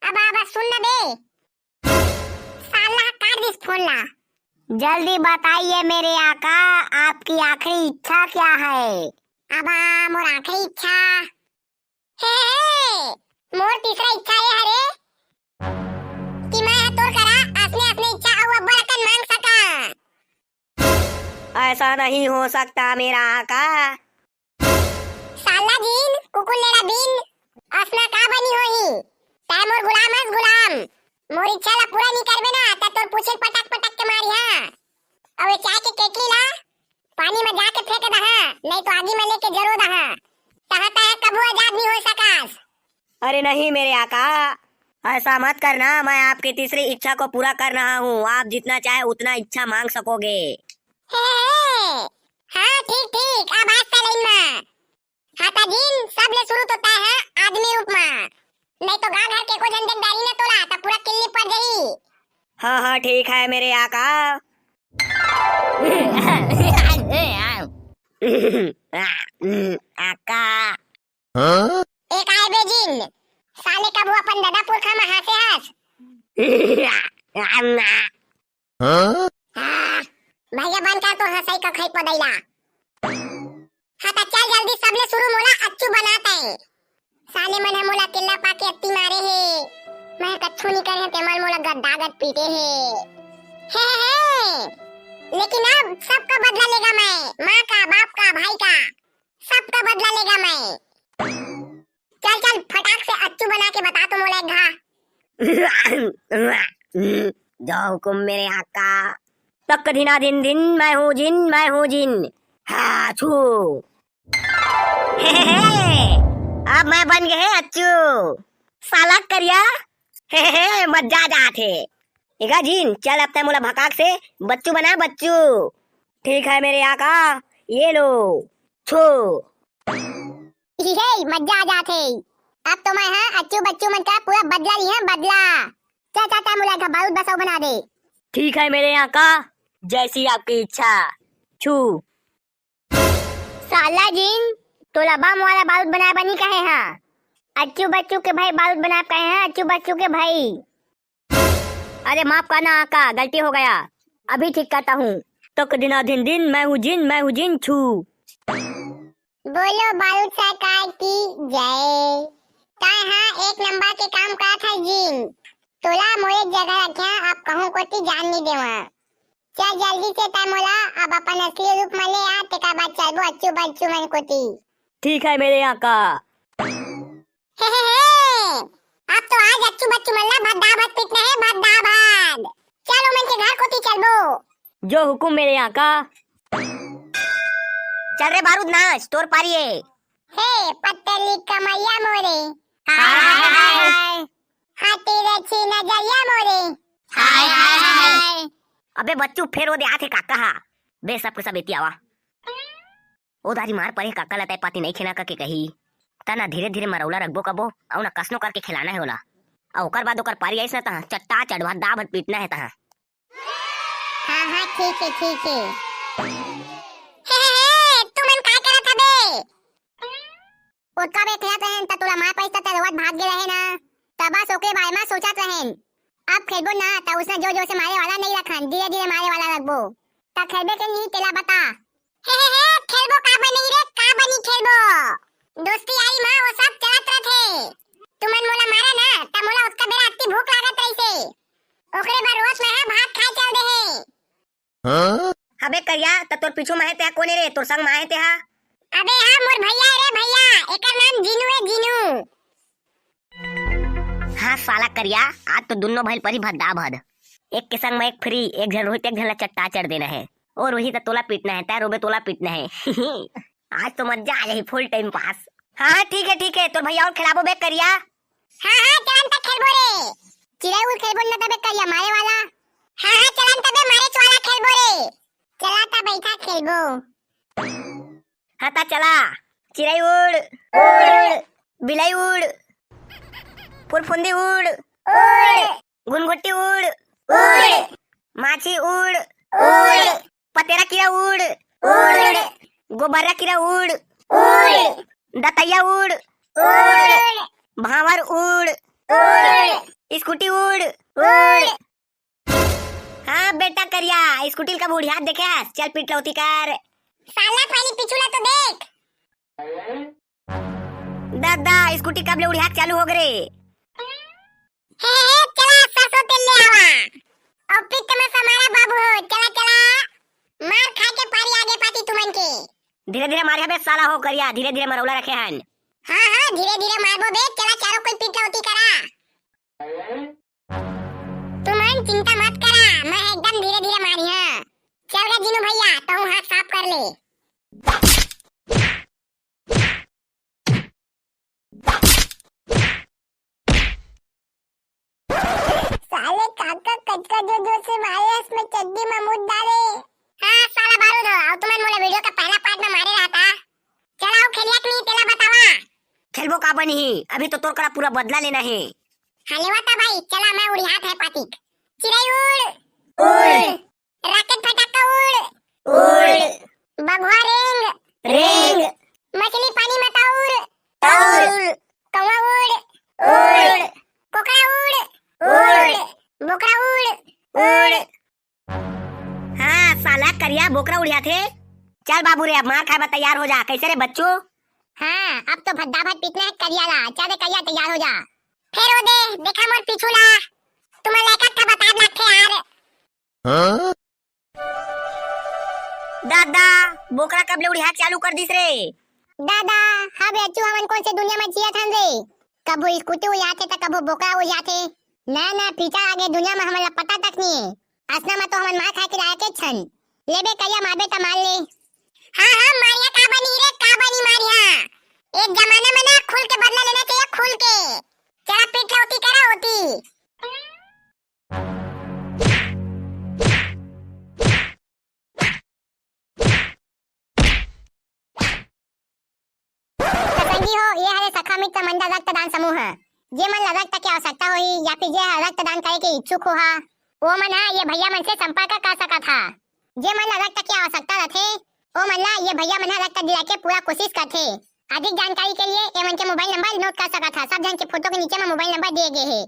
अब सुन ना बे, साला काट दिस फोन ला। जल्दी बताइए मेरे आका, आपकी आखिरी इच्छा क्या है? अब मोर आखिरी इच्छा हे मोर तीसरा इच्छा ये हरे कि मैं तोर करा अपने अपने इच्छा और बड़कन मांग सका। ऐसा नहीं हो सकता मेरा आका। साला जीन कुकुल लेरा बिन असना का बनी होही, तै मोर गुलाम हस गुलाम। मोर इच्छा ला पूरा नहीं करबे ना त तोर पूछे पटक पटक के मारी हां। अब चाय के केटली ला पानी में जाके फेंक दहा, नहीं तो आगी में लेके जरो दहा। तहा तहा कबू आजाद नहीं हो सकास। अरे नहीं मेरे आका, ऐसा मत करना। मैं आपकी तीसरी इच्छा को पूरा कर रहा हूँ। आप जितना चाहे उतना इच्छा मांग सकोगे। हाँ ठीक ठीक, अब आज लाइन में हाथा जीन सब ले शुरू तो तय है आदमी रूप में, नहीं तो गांव घर के को जंदकदारी न तोला त पूरा किल्ली पड़ गई। हाँ हाँ ठीक है मेरे आका। आका एक आए बेजिन साले का बुआ अपन दादा पुरखा में हासे हास। भैया बन का तो हंसाई का खाई पदैला। हाँ तो चल जल्दी सबले शुरू मोला अच्छू बनाते हैं। साले मन मोला किल्ला पाके अत्ती मारे है, मैं कच्छू नहीं करे तेमल मोला गद्दागत पीटे है। लेकिन अब सबका बदला लेगा मैं, माँ का बाप का भाई का सबका बदला लेगा मैं। चल चल फटाक से अच्छू बना के बता तो मोला एक घा। जो हुकुम मेरे आका। तक दिना दिन दिन मैं हूँ जिन, मैं हूँ जिन। हाँ छू। अब मैं बन गए अच्छू। साला करिया मजा जाते। इगा जीन चल अब तय मोला भकाक से बच्चू बना बच्चू। ठीक है मेरे आका, ये लो छू। हे मजा आ जाते। अब तो मैं हाँ अच्छू बच्चू मन का पूरा बदला लिया बदला। चाचा ता मुला का बारूद बसाओ बना दे। ठीक है मेरे आका, जैसी आपकी इच्छा। छू। साला जिन तोला बम वाला बारूद बनाए बनी कहे हाँ, अच्छू बच्चू के भाई बारूद बनाए कहे हैं अच्छू बच्चू के भाई। अरे माफ करना आका, गलती हो गया, अभी ठीक करता हूँ। तक दिना दिन दिन मैं हूँ जिन छू। बोलो बारूद सरकार की जय। ताए हाँ एक नंबर के काम करा था जिन, तोला मोरे जगह रखा आप कहूँ को ती जान नहीं देवा। चल जल्दी से ता मोला अब अपन असली रूप में ले आ, तेका बाद चलबो अच्छू बच्चू मन को ती। ठीक है मेरे आका। अब तो आज अच्छू बच्चू मन ला भद्दा भद पीटना है, भद्दा भद। चलो मन के घर को ती चलबो। जो हुकुम मेरे आका। चल रे बारूद नाच, तोर पारी है। हे पत्तली कमैया मोरे, हाय हाथी रची नजरिया मोरे, हाय। अबे बच्चू फेर वो दे आथे काका हा। बे सब के सब एती आवा। ओ दारी मार परे काका लताई पाती नहीं खेना का के कही। तना धीरे धीरे मरौला रखबो कबो और ना कसनो करके खिलाना है ओला। और ओकर बाद ओकर पारी आइस ना ता चट्टा चढ़वा दाब पीटना है ता। हाँ हाँ ठीक है ठीक है। तुमन काय करत हबे? ओतका बे खेलत रहेन त तोला मार पैसा त रोवत भाग गे रहे ना, तबा सोके बारे में सोचत रहेन। अब खेलबो ना त उसने जो से मारे वाला नहीं रखन, धीरे धीरे मारे वाला रखबो। त खेलबे के नहीं तेला बता। खेलबो का बनी रे, का बनी खेलबो? दोस्ती यारी मां वो सब चलत रथे। तुमन मोला मारा ना त मोला उसका बेरा अति भूख लागत रहिसे, ओकरे बार रोज में भात खाए चल दे है। हबे करिया त तोर पीछू माहे ते कोने रे, तोर संग माहे ते हा। अबे हाँ मोर भैया रे भैया, एकर नाम जीनू है जीनू। हाँ साला करिया, आज तो दोनों भाई परी भद्दा भद। एक के संग में एक फ्री, एक जन रोहित एक जन ला चट्टा चढ़ देना है और रोहित तोला पीटना है, तै रोबे तोला पीटना है। आज तो मजा आ जाए, फुल टाइम पास। हाँ ठीक है तोर भैया और खिलाबो बे करिया। हाँ चलन तक खेलबो रे, चिड़ै उल खेलबो न तबे करिया मारे वाला। हाँ चलन तबे मारे वाला खेलबो रे, चला ता बैठा खेलबो। हाँ ता चला। चिड़ै उड़ उड़, बिलाई उड़, फुरफुंदी उड़ उड़, गुनगुट्टी उड़ उड़, माछी उड़ उड़, पतेरा कीड़ा उड़ उड़, गोबरा कीड़ा उड़ उड़, दतैया उड़ उड़, भावर उड़ उड़, स्कूटी उड़ उड़। हाँ बेटा करिया, स्कूटी का बूढ़ी हाथ देखे, चल पिटलौती कर। साला पहले पिछुला तो देख। दादा स्कूटी कब ले उड़ी हाथ चालू हो गए। हे चला सरसों तेल ले आवा और पिट में समारा बाबू हो। चला चला मार खा के पारी आगे पाती तुमन के। धीरे धीरे मारे बे साला हो करिया, धीरे धीरे मरौला रखे हन। हाँ हाँ धीरे धीरे मारबो बे। चला चारों कोई पिटलौती करा। तुमन चिंता मत करा, मैं एकदम धीरे धीरे मारी। हाँ चल गे जीनू भैया, तो हाथ साफ कर ले। साले काका कचका जो जो से मारे इसमें चड्डी में मुद डाले। हाँ साला बारूद हो। और तुमन मोला वीडियो का पहला पार्ट में मारे रहा था। चलाओ खेलिया कि नहीं तेला बतावा। खेलबो का बनी, अभी तो तोर करा पूरा बदला लेना है। हालेवा था भाई, चला मैं उड़ी हाथ है पातिक। चिड़ै उड़ उड़, रॉकेट फटाका उड़ उड़, बघवा रेंग रेंग, मछली पानी में ताउर ताउर, कौवा उड़ उड़, कोकड़ा उड़ उड़, बोकरा उड़ उड़। हाँ साला करिया बोकरा उड़िया थे। चल बाबू रे अब मार खाए बा तैयार हो जा। कैसे रे बच्चों? हाँ अब तो भद्दा भद पीटना है करियाला। चल करिया तैयार हो जा। फिर ओ दे देखा मोर पिछुला, तुम्हें लेकर था बता लाखे यार। दादा बोकरा कब ले उड़ी हाथ चालू कर दिस रे। दादा हाँ बे अच्छू, हमन कौन से दुनिया में जिया थन रे। कबो स्कूटी उड़ जाते तो कबो बोकरा उड़ जाते। ना ना पीछा आगे दुनिया में हमन ला पता तक नहीं है। असना में तो हमन मार खा के आए के छन। लेबे करिया मारबे त मार ले। हाँ हाँ मारिया का बनी रे, का बनी मारिया। एक जमाना में ना खुल के बदला लेना चाहिए, खुल के। चला पिटलौती करा होती। संगी हो ये हरे सखा मित्र मंडल रक्तदान समूह। जे मन ला रक्त की आवश्यकता होई या फिर जे रक्तदान करे के इच्छुक हो हा, वो मन ये भैया मन से संपर्क कर सका था। जे मन ला रक्त की आवश्यकता रथे ओ मन ला ये भैया मन रक्त दिला के पूरा कोशिश करथे। अधिक जानकारी के लिए एवं के मोबाइल नंबर नोट कर सका था। सब जन के फोटो के नीचे में मोबाइल नंबर दिए गए हैं।